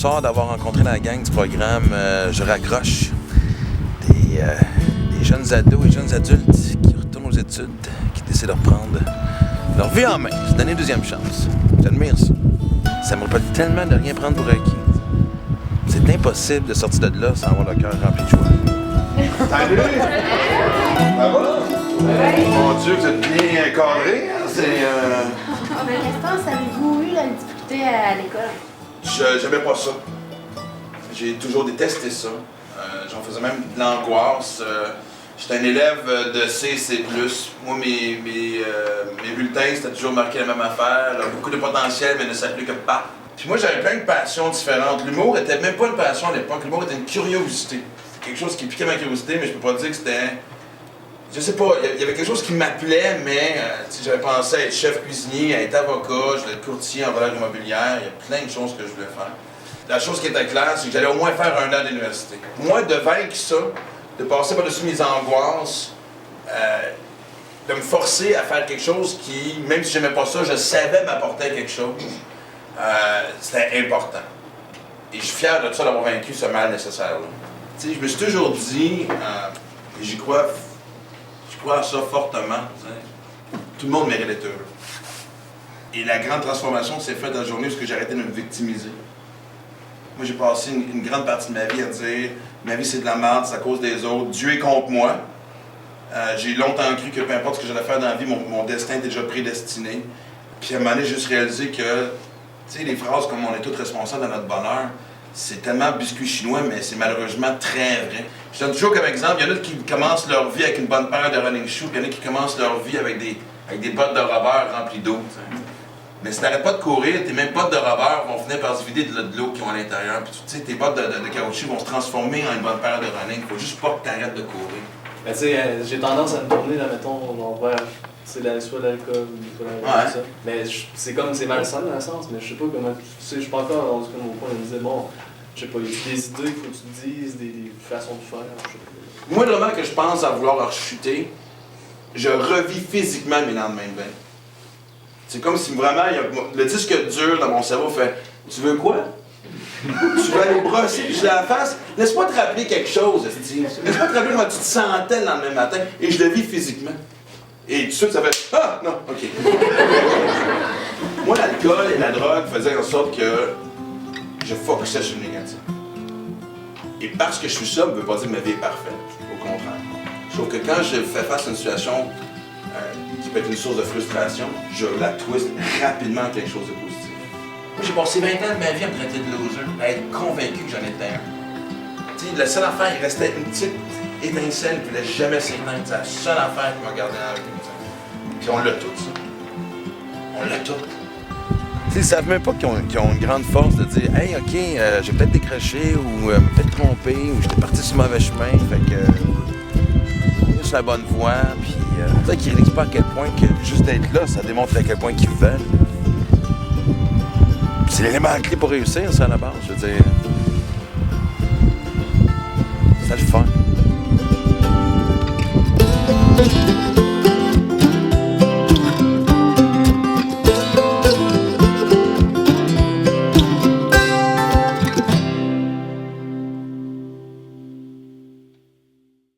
soir d'avoir rencontré la gang du programme Je raccroche. Des jeunes ados et jeunes adultes qui retournent aux études, qui décident de reprendre leur vie en main, se donner une deuxième chance. J'admire ça. Ça me rappelle tellement de rien prendre pour acquis. C'est impossible de sortir de là sans avoir le cœur rempli de joie. Salut! Ça va? Mon Dieu, vous êtes bien encadré. Gaston, avez-vous eu la difficulté à l'école? J'aimais pas ça. J'ai toujours détesté ça. J'en faisais même de l'angoisse. J'étais un élève de C, C+. Moi, mes bulletins, c'était toujours marqué la même affaire. Beaucoup de potentiel, mais ne s'appelait que pas. Puis moi, j'avais plein de passions différentes. L'humour était même pas une passion à l'époque. L'humour était une curiosité. C'était quelque chose qui piquait ma curiosité, mais je peux pas dire que c'était... Je sais pas, il y avait quelque chose qui m'appelait, mais j'avais pensé à être chef cuisinier, à être avocat, je voulais être courtier en valeur immobilière. Il y a plein de choses que je voulais faire. La chose qui était claire, c'est que j'allais au moins faire 1 an d'université. Moi, de vaincre ça, de passer par-dessus mes angoisses, de me forcer à faire quelque chose qui, même si j'aimais pas ça, je savais m'apporter quelque chose, c'était important. Et je suis fier de ça d'avoir vaincu ce mal nécessaire-là. Tu sais, je me suis toujours dit, et j'y crois à ça fortement, tout le monde mérite d'être heureux. Et la grande transformation s'est faite dans la journée où j'ai arrêté de me victimiser. Moi, j'ai passé une grande partie de ma vie à dire ma vie c'est de la merde, c'est à cause des autres, Dieu est contre moi. J'ai longtemps cru que peu importe ce que j'allais faire dans la vie, mon destin était déjà prédestiné. Puis à un moment donné, j'ai juste réalisé que, tu sais, les phrases comme on est tous responsables de notre bonheur, c'est tellement biscuit chinois, mais c'est malheureusement très vrai. Je donne toujours comme exemple, il y en a qui commencent leur vie avec une bonne paire de running shoes, puis il y en a qui commencent leur vie avec des bottes de rubber remplies d'eau. Mais si t'arrêtes pas de courir, tes mêmes bottes de rubber vont finir par se vider de l'eau qu'ils ont à l'intérieur. Puis tu sais, tes bottes de caoutchouc vont se transformer en une bonne paire de running. Faut juste pas que t'arrêtes de courir. Ben tu sais, j'ai tendance à me tourner, là, mettons, vers soit l'alcool ou ça. Mais c'est comme, c'est malsain dans le sens, mais je sais pas comment, tu sais, je suis pas encore rendu comme au point de me dire, bon, je sais pas, il y a des idées qu'il faut que tu dises, des façons de faire, je sais pas. Moi, le moment que je pense à vouloir rechuter, je revis physiquement mes lendemains de veille. C'est comme si vraiment, le disque dur dans mon cerveau fait « Tu veux quoi? Tu veux aller brosser puis je la face? Laisse-moi te rappeler quelque chose, Steve. Laisse-moi te rappeler comment tu te sentais le lendemain matin. » Et je le vis physiquement. Et tout de suite, ça fait « Ah! Non, OK. » Moi, l'alcool et la drogue faisaient en sorte que je focusais sur le négatif. Et parce que je suis sobre, ça ne veut pas dire que ma vie est parfaite. Au contraire. Sauf que quand je fais face à une situation qui peut être une source de frustration, je la twist rapidement en quelque chose de positif. Moi, j'ai passé 20 ans de ma vie à me traiter de loser, à être convaincu que j'en étais un. Tu sais, la seule affaire, il restait une petite étincelle qui ne voulait jamais s'éteindre. C'est la seule affaire qui m'a gardé dans la vie. Puis on l'a tout, ça. On l'a tout. Tu sais, ils savent même pas qu'ils ont une grande force de dire « Hey, OK, j'ai peut-être décroché ou peut-être trompé ou j'étais parti sur le mauvais chemin, fait que je suis sur la bonne voie. » Puis tu sais qu'ils réalisent pas à quel point que juste d'être là, ça démontre à quel point qu'ils veulent. C'est l'élément clé pour réussir, ça, à la base, je veux dire. C'est le fun.